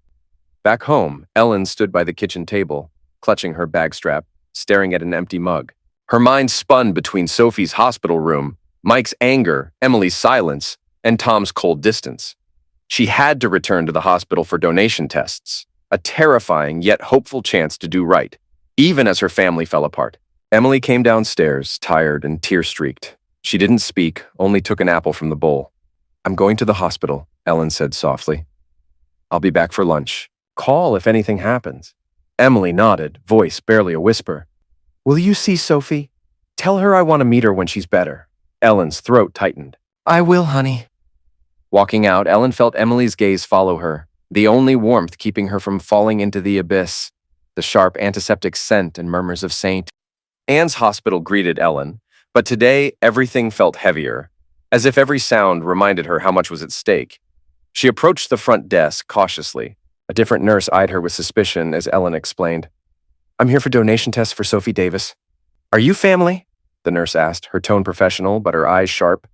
Back home, Ellen stood by the kitchen table, clutching her bag strap, staring at an empty mug. Her mind spun between Sophie's hospital room, Mike's anger, Emily's silence, and Tom's cold distance. She had to return to the hospital for donation tests, a terrifying yet hopeful chance to do right, even as her family fell apart. Emily came downstairs, tired and tear-streaked. She didn't speak, only took an apple from the bowl. I'm going to the hospital, Ellen said softly. I'll be back for lunch. Call if anything happens. Emily nodded, voice barely a whisper. Will you see Sophie? Tell her I want to meet her when she's better. Ellen's throat tightened. I will, honey. Walking out, Ellen felt Emily's gaze follow her, the only warmth keeping her from falling into the abyss, the sharp antiseptic scent and murmurs of St. Anne's hospital greeted Ellen, but today everything felt heavier, as if every sound reminded her how much was at stake. She approached the front desk cautiously. A different nurse eyed her with suspicion as Ellen explained. I'm here for donation tests for Sophie Davis. Are you family? The nurse asked, her tone professional but her eyes sharp.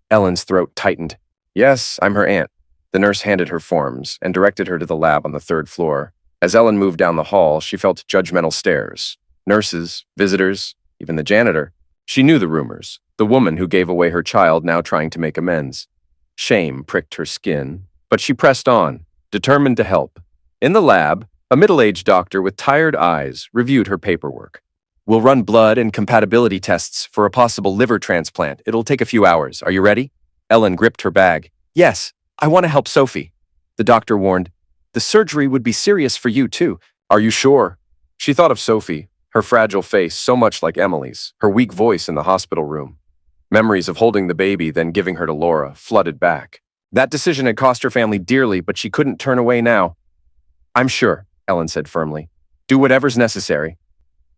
Ellen's throat tightened. Yes, I'm her aunt. The nurse handed her forms and directed her to the lab on the 3rd floor. As Ellen moved down the hall, she felt judgmental stares. Nurses, visitors, even the janitor. She knew the rumors, the woman who gave away her child now trying to make amends. Shame pricked her skin, but she pressed on, determined to help. In the lab, a middle-aged doctor with tired eyes reviewed her paperwork. We'll run blood and compatibility tests for a possible liver transplant. It'll take a few hours. Are you ready? Ellen gripped her bag. Yes, I want to help Sophie. The doctor warned. The surgery would be serious for you, too. Are you sure? She thought of Sophie, her fragile face so much like Emily's, her weak voice in the hospital room. Memories of holding the baby, then giving her to Laura, flooded back. That decision had cost her family dearly, but she couldn't turn away now. I'm sure, Ellen said firmly. Do whatever's necessary.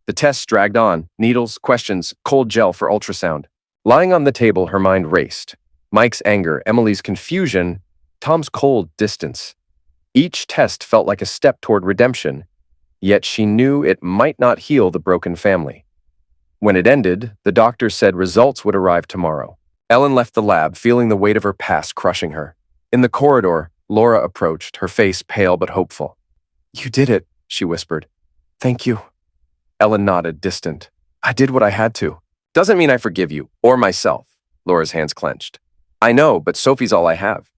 The tests dragged on, needles, questions, cold gel for ultrasound. Lying on the table, her mind raced. Mike's anger, Emily's confusion, Tom's cold distance. Each test felt like a step toward redemption, yet she knew it might not heal the broken family. When it ended, the doctor said results would arrive tomorrow. Ellen left the lab, feeling the weight of her past crushing her. In the corridor, Laura approached, her face pale but hopeful. You did it, she whispered. Thank you. Ellen nodded, distant. I did what I had to. Doesn't mean I forgive you, or myself. Laura's hands clenched. I know, but Sophie's all I have.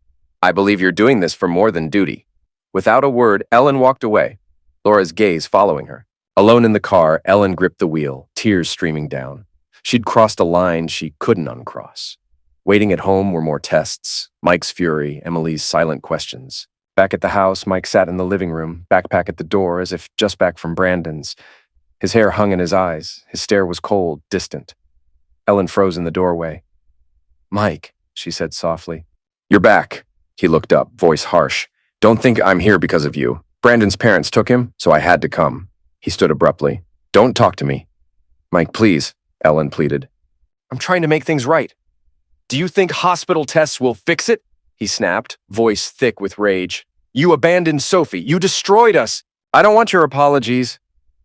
I believe you're doing this for more than duty. Without a word, Ellen walked away, Laura's gaze following her. Alone in the car, Ellen gripped the wheel, tears streaming down. She'd crossed a line she couldn't uncross. Waiting at home were more tests, Mike's fury, Emily's silent questions. Back at the house, Mike sat in the living room, backpack at the door as if just back from Brandon's. His hair hung in his eyes, his stare was cold, distant. Ellen froze in the doorway. Mike, she said softly. You're back. He looked up, voice harsh. Don't think I'm here because of you. Brandon's parents took him, so I had to come. He stood abruptly. Don't talk to me. Mike, please, Ellen pleaded. I'm trying to make things right. Do you think hospital tests will fix it? He snapped, voice thick with rage. You abandoned Sophie. You destroyed us. I don't want your apologies.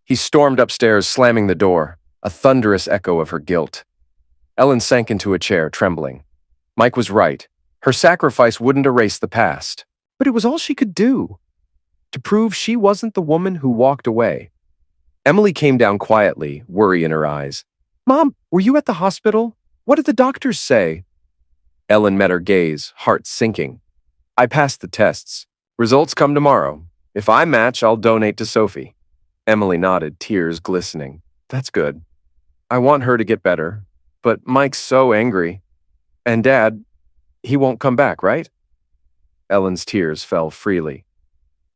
He stormed upstairs, slamming the door, a thunderous echo of her guilt. Ellen sank into a chair, trembling. Mike was right. Her sacrifice wouldn't erase the past. But it was all she could do. To prove she wasn't the woman who walked away. Emily came down quietly, worry in her eyes. Mom, were you at the hospital? What did the doctors say? Ellen met her gaze, heart sinking. I passed the tests. Results come tomorrow. If I match, I'll donate to Sophie. Emily nodded, tears glistening. That's good. I want her to get better. But Mike's so angry. And Dad, he won't come back, right? Ellen's tears fell freely.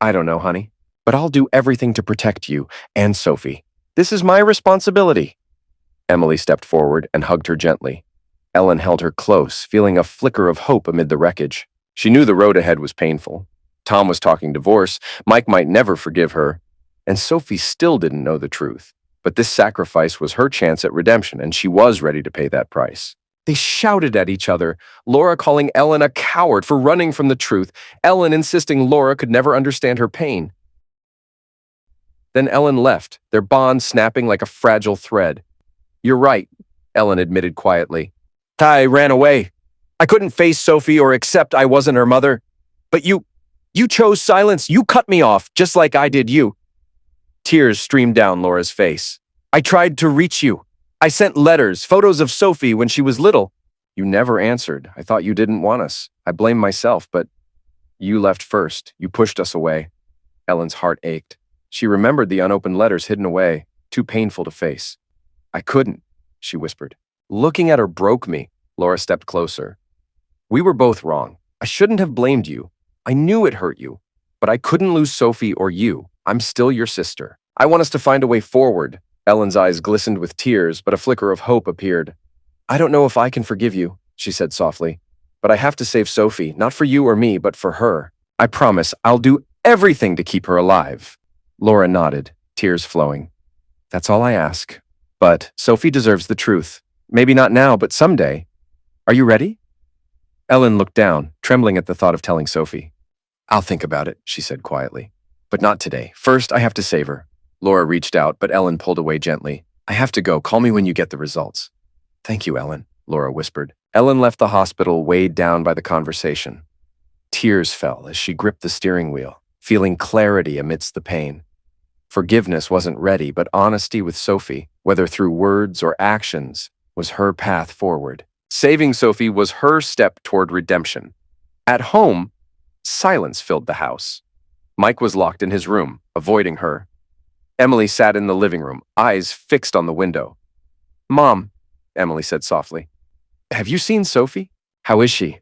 I don't know, honey, but I'll do everything to protect you and Sophie. This is my responsibility. Emily stepped forward and hugged her gently. Ellen held her close, feeling a flicker of hope amid the wreckage. She knew the road ahead was painful. Tom was talking divorce, Mike might never forgive her, and Sophie still didn't know the truth. But this sacrifice was her chance at redemption, and she was ready to pay that price. They shouted at each other, Laura calling Ellen a coward for running from the truth, Ellen insisting Laura could never understand her pain. Then Ellen left, their bond snapping like a fragile thread. "You're right," Ellen admitted quietly. "I ran away. I couldn't face Sophie or accept I wasn't her mother. But you chose silence. You cut me off, just like I did you." Tears streamed down Laura's face. "I tried to reach you. I sent letters, photos of Sophie when she was little. You never answered. I thought you didn't want us. I blame myself, but you left first. You pushed us away." Ellen's heart ached. She remembered the unopened letters hidden away, too painful to face. "I couldn't," she whispered. Looking at her broke me. Laura stepped closer. "We were both wrong. I shouldn't have blamed you. I knew it hurt you. But I couldn't lose Sophie or you. I'm still your sister. I want us to find a way forward." Ellen's eyes glistened with tears, but a flicker of hope appeared. "I don't know if I can forgive you," she said softly. "But I have to save Sophie, not for you or me, but for her. I promise I'll do everything to keep her alive." Laura nodded, tears flowing. "That's all I ask. But Sophie deserves the truth. Maybe not now, but someday. Are you ready?" Ellen looked down, trembling at the thought of telling Sophie. "I'll think about it," she said quietly. "But not today. First, I have to save her." Laura reached out, but Ellen pulled away gently. "I have to go. Call me when you get the results." "Thank you, Ellen," Laura whispered. Ellen left the hospital, weighed down by the conversation. Tears fell as she gripped the steering wheel, feeling clarity amidst the pain. Forgiveness wasn't ready, but honesty with Sophie, whether through words or actions, was her path forward. Saving Sophie was her step toward redemption. At home, silence filled the house. Mike was locked in his room, avoiding her. Emily sat in the living room, eyes fixed on the window. "Mom," Emily said softly, "have you seen Sophie? How is she?"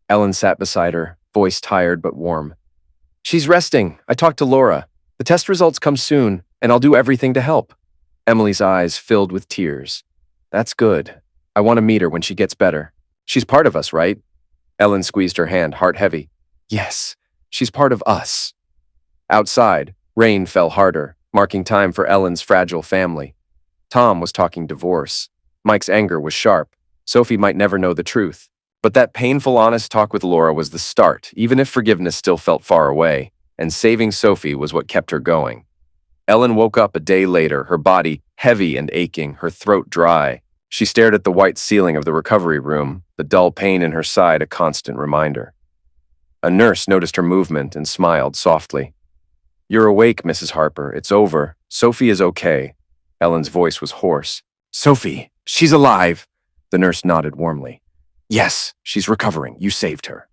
Ellen sat beside her, voice tired but warm. "She's resting. I talked to Laura. The test results come soon, and I'll do everything to help." Emily's eyes filled with tears. "That's good. I want to meet her when she gets better. She's part of us, right?" Ellen squeezed her hand, heart heavy. "Yes, she's part of us." Outside, rain fell harder, marking time for Ellen's fragile family. Tom was talking divorce. Mike's anger was sharp. Sophie might never know the truth. But that painful, honest talk with Laura was the start, even if forgiveness still felt far away, and saving Sophie was what kept her going. Ellen woke up a day later, her body heavy and aching, her throat dry. She stared at the white ceiling of the recovery room, the dull pain in her side a constant reminder. A nurse noticed her movement and smiled softly. "You're awake, Mrs. Harper. It's over. Sophie is okay." Ellen's voice was hoarse. "Sophie, she's alive." The nurse nodded warmly. "Yes, she's recovering. You saved her."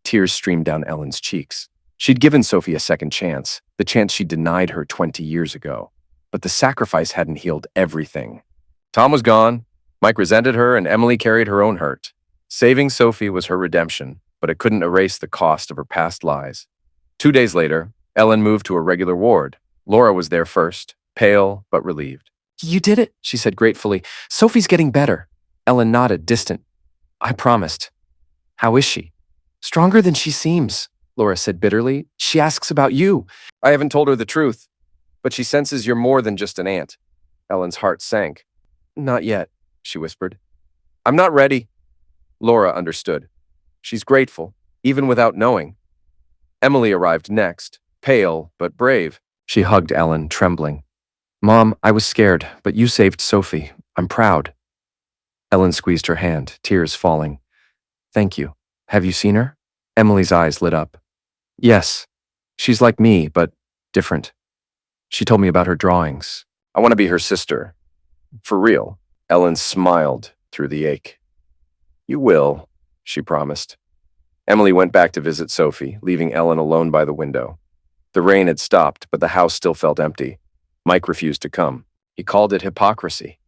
Tears streamed down Ellen's cheeks. She'd given Sophie a second chance, the chance she denied her 20 years ago. But the sacrifice hadn't healed everything. Tom was gone, Mike resented her, and Emily carried her own hurt. Saving Sophie was her redemption, but it couldn't erase the cost of her past lies. 2 days later, Ellen moved to a regular ward. Laura was there first, pale but relieved. "You did it," she said gratefully. "Sophie's getting better." Ellen nodded, distant. "I promised." "How is she?" "Stronger than she seems," Laura said bitterly. "She asks about you." "I haven't told her the truth, but she senses you're more than just an aunt." Ellen's heart sank. "Not yet," she whispered. "I'm not ready." Laura understood. She's grateful, even without knowing. Emily arrived next, pale but brave. She hugged Ellen, trembling. "Mom, I was scared, but you saved Sophie. I'm proud." Ellen squeezed her hand, tears falling. "Thank you. Have you seen her?" Emily's eyes lit up. "Yes. She's like me, but different. She told me about her drawings. I want to be her sister. For real." Ellen smiled through the ache. "You will," she promised. Emily went back to visit Sophie, leaving Ellen alone by the window. The rain had stopped, but the house still felt empty. Mike refused to come. He called it hypocrisy.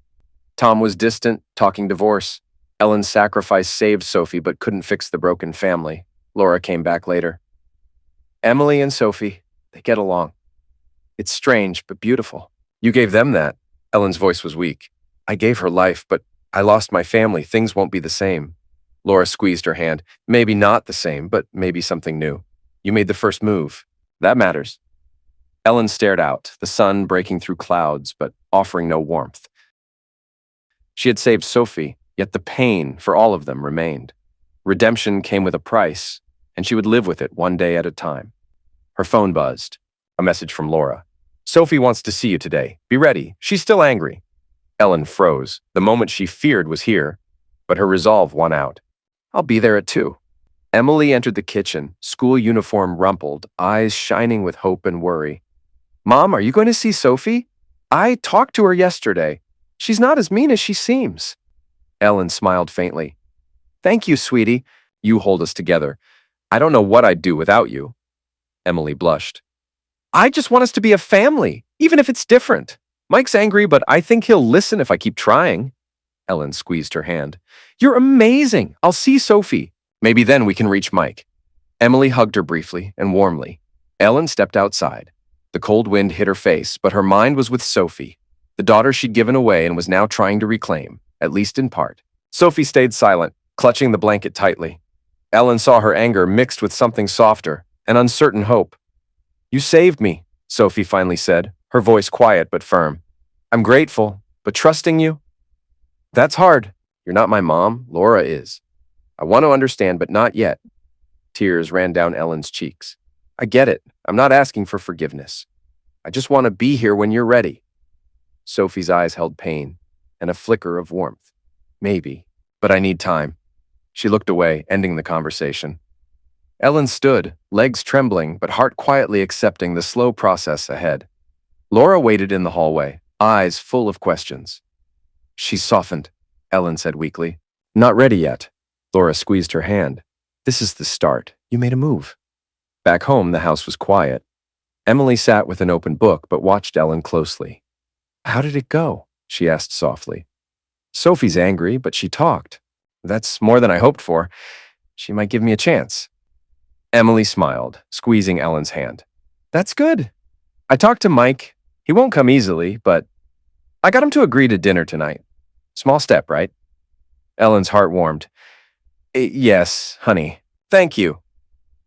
Tom was distant, talking divorce. Ellen's sacrifice saved Sophie but couldn't fix the broken family. Laura came back later. "Emily and Sophie, they get along. It's strange, but beautiful. You gave them that." Ellen's voice was weak. "I gave her life, but I lost my family. Things won't be the same." Laura squeezed her hand. "Maybe not the same, but maybe something new. You made the first move. That matters." Ellen stared out, the sun breaking through clouds, but offering no warmth. She had saved Sophie, Yet the pain for all of them remained. Redemption came with a price, and she would live with it one day at a time. Her phone buzzed. A message from Laura. Sophie wants to see you today. Be ready. She's still angry. Ellen froze. The moment she feared was here, but her resolve won out. I'll be there at 2. Emily entered the kitchen, school uniform rumpled, eyes shining with hope and worry. Mom, are you going to see Sophie? I talked to her yesterday. She's not as mean as she seems. Ellen smiled faintly. Thank you, sweetie. You hold us together. I don't know what I'd do without you. Emily blushed. I just want us to be a family, even if it's different. Mike's angry, but I think he'll listen if I keep trying. Ellen squeezed her hand. You're amazing. I'll see Sophie. Maybe then we can reach Mike. Emily hugged her briefly and warmly. Ellen stepped outside. The cold wind hit her face, but her mind was with Sophie, the daughter she'd given away and was now trying to reclaim, at least in part. Sophie stayed silent, clutching the blanket tightly. Ellen saw her anger mixed with something softer, an uncertain hope. You saved me, Sophie finally said, her voice quiet but firm. I'm grateful, but trusting you? That's hard. You're not my mom. Laura is. I want to understand, but not yet. Tears ran down Ellen's cheeks. I get it. I'm not asking for forgiveness. I just want to be here when you're ready. Sophie's eyes held pain and a flicker of warmth. Maybe, but I need time. She looked away, ending the conversation. Ellen stood, legs trembling, but heart quietly accepting the slow process ahead. Laura waited in the hallway, eyes full of questions. She's softened, Ellen said weakly. Not ready yet. Laura squeezed her hand. This is the start. You made a move. Back home, the house was quiet. Emily sat with an open book but watched Ellen closely. How did it go? She asked softly. Sophie's angry, but she talked. That's more than I hoped for. She might give me a chance. Emily smiled, squeezing Ellen's hand. That's good. I talked to Mike. He won't come easily, but I got him to agree to dinner tonight. Small step, right? Ellen's heart warmed. Yes, honey. Thank you.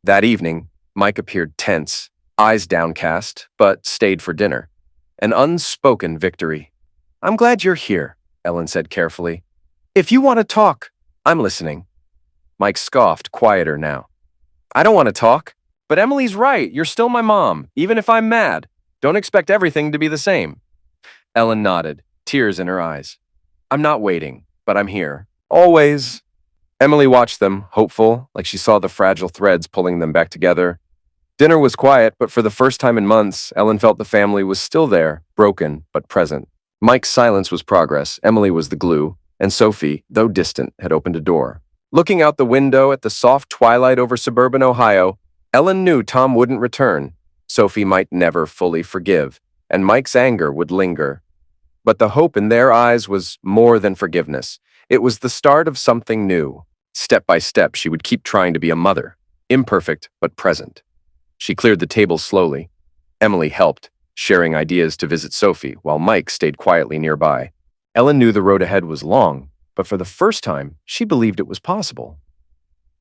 That evening, Mike appeared tense, eyes downcast, but stayed for dinner. An unspoken victory. I'm glad you're here, Ellen said carefully. If you want to talk, I'm listening. Mike scoffed, quieter now. I don't want to talk, but Emily's right. You're still my mom, even if I'm mad. Don't expect everything to be the same. Ellen nodded, tears in her eyes. I'm not waiting, but I'm here. Always. Emily watched them, hopeful, like she saw the fragile threads pulling them back together. Dinner was quiet, but for the first time in months, Ellen felt the family was still there, broken, but present. Mike's silence was progress, Emily was the glue, and Sophie, though distant, had opened a door. Looking out the window at the soft twilight over suburban Ohio, Ellen knew Tom wouldn't return. Sophie might never fully forgive, and Mike's anger would linger. But the hope in their eyes was more than forgiveness. It was the start of something new. Step by step, she would keep trying to be a mother, imperfect but present. She cleared the table slowly. Emily helped, sharing ideas to visit Sophie, while Mike stayed quietly nearby. Ellen knew the road ahead was long, but for the first time, she believed it was possible.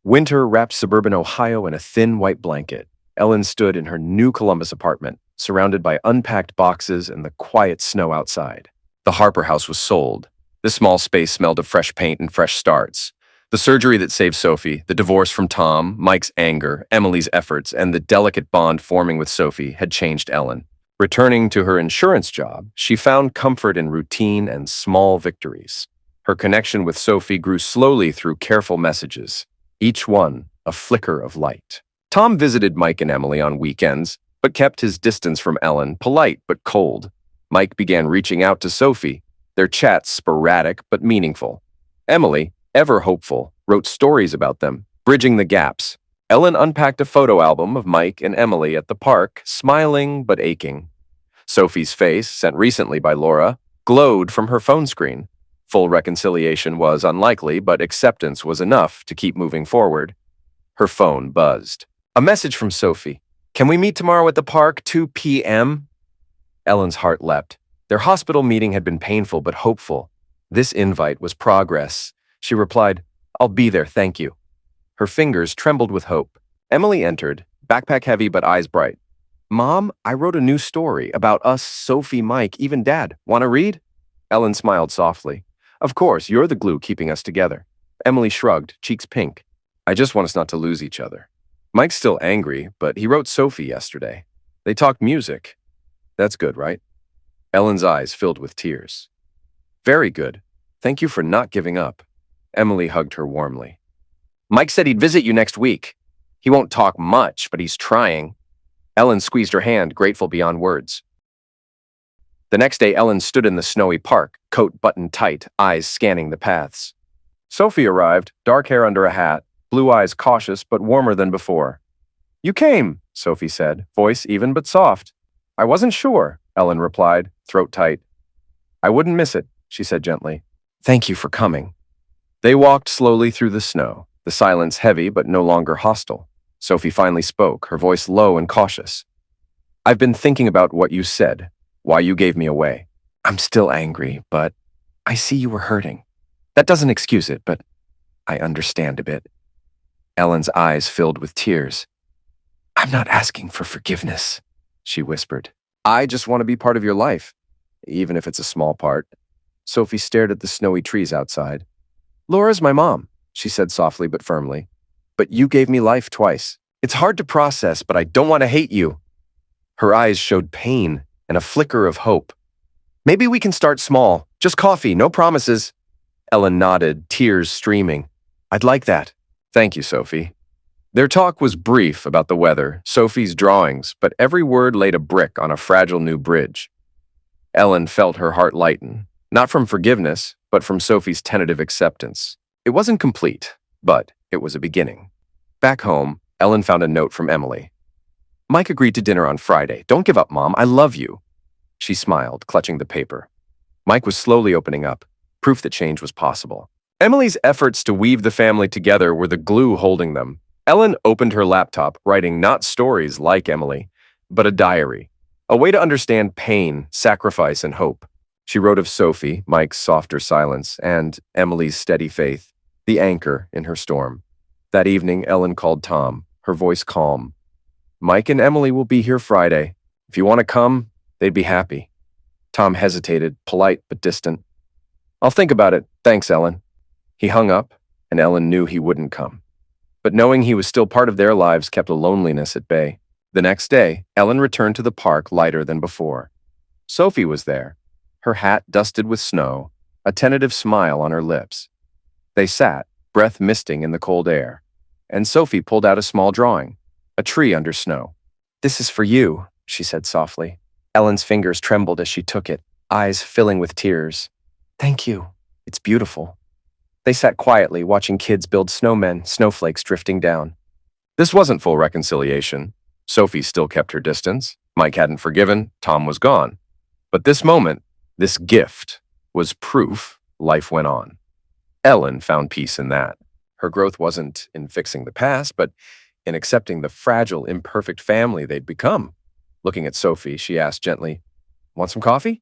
Winter wrapped suburban Ohio in a thin white blanket. Ellen stood in her new Columbus apartment, surrounded by unpacked boxes and the quiet snow outside. The Harper house was sold. The small space smelled of fresh paint and fresh starts. The surgery that saved Sophie, the divorce from Tom, Mike's anger, Emily's efforts, and the delicate bond forming with Sophie had changed Ellen. Returning to her insurance job, she found comfort in routine and small victories. Her connection with Sophie grew slowly through careful messages, each one a flicker of light. Tom visited Mike and Emily on weekends, but kept his distance from Ellen, polite but cold. Mike began reaching out to Sophie, their chats sporadic but meaningful. Emily, ever hopeful, wrote stories about them, bridging the gaps. Ellen unpacked a photo album of Mike and Emily at the park, smiling but aching. Sophie's face, sent recently by Laura, glowed from her phone screen. Full reconciliation was unlikely, but acceptance was enough to keep moving forward. Her phone buzzed. A message from Sophie. Can we meet tomorrow at the park, 2 p.m.? Ellen's heart leapt. Their hospital meeting had been painful but hopeful. This invite was progress. She replied, I'll be there, thank you. Her fingers trembled with hope. Emily entered, backpack heavy but eyes bright. Mom, I wrote a new story about us, Sophie, Mike, even Dad. Want to read? Ellen smiled softly. Of course, you're the glue keeping us together. Emily shrugged, cheeks pink. I just want us not to lose each other. Mike's still angry, but he wrote Sophie yesterday. They talked music. That's good, right? Ellen's eyes filled with tears. Very good. Thank you for not giving up. Emily hugged her warmly. Mike said he'd visit you next week. He won't talk much, but he's trying. Ellen squeezed her hand, grateful beyond words. The next day, Ellen stood in the snowy park, coat buttoned tight, eyes scanning the paths. Sophie arrived, dark hair under a hat, blue eyes cautious but warmer than before. You came, Sophie said, voice even but soft. I wasn't sure, Ellen replied, throat tight. I wouldn't miss it, she said gently. Thank you for coming. They walked slowly through the snow, the silence heavy but no longer hostile. Sophie finally spoke, her voice low and cautious. I've been thinking about what you said, why you gave me away. I'm still angry, but I see you were hurting. That doesn't excuse it, but I understand a bit. Ellen's eyes filled with tears. I'm not asking for forgiveness, she whispered. I just want to be part of your life, even if it's a small part. Sophie stared at the snowy trees outside. Laura's my mom, she said softly but firmly. But you gave me life twice. It's hard to process, but I don't want to hate you. Her eyes showed pain and a flicker of hope. Maybe we can start small. Just coffee, no promises. Ellen nodded, tears streaming. I'd like that. Thank you, Sophie. Their talk was brief about the weather, Sophie's drawings, but every word laid a brick on a fragile new bridge. Ellen felt her heart lighten, not from forgiveness, but from Sophie's tentative acceptance. It wasn't complete, but it was a beginning. Back home, Ellen found a note from Emily. Mike agreed to dinner on Friday. Don't give up, Mom. I love you. She smiled, clutching the paper. Mike was slowly opening up, proof that change was possible. Emily's efforts to weave the family together were the glue holding them. Ellen opened her laptop, writing not stories like Emily, but a diary, a way to understand pain, sacrifice, and hope. She wrote of Sophie, Mike's softer silence, and Emily's steady faith, the anchor in her storm. That evening, Ellen called Tom, her voice calm. Mike and Emily will be here Friday. If you want to come, they'd be happy. Tom hesitated, polite but distant. I'll think about it. Thanks, Ellen. He hung up, and Ellen knew he wouldn't come. But knowing he was still part of their lives kept a loneliness at bay. The next day, Ellen returned to the park lighter than before. Sophie was there, her hat dusted with snow, a tentative smile on her lips. They sat, breath misting in the cold air, and Sophie pulled out a small drawing, a tree under snow. This is for you, she said softly. Ellen's fingers trembled as she took it, eyes filling with tears. Thank you. It's beautiful. They sat quietly, watching kids build snowmen, snowflakes drifting down. This wasn't full reconciliation. Sophie still kept her distance. Mike hadn't forgiven. Tom was gone. But this moment, this gift, was proof life went on. Ellen found peace in that. Her growth wasn't in fixing the past, but in accepting the fragile, imperfect family they'd become. Looking at Sophie, she asked gently, Want some coffee?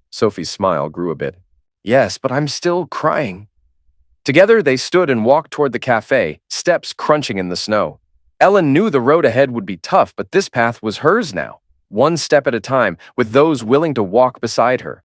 Sophie's smile grew a bit. Yes, but I'm still crying. Together, they stood and walked toward the cafe, steps crunching in the snow. Ellen knew the road ahead would be tough, but this path was hers now, one step at a time, with those willing to walk beside her.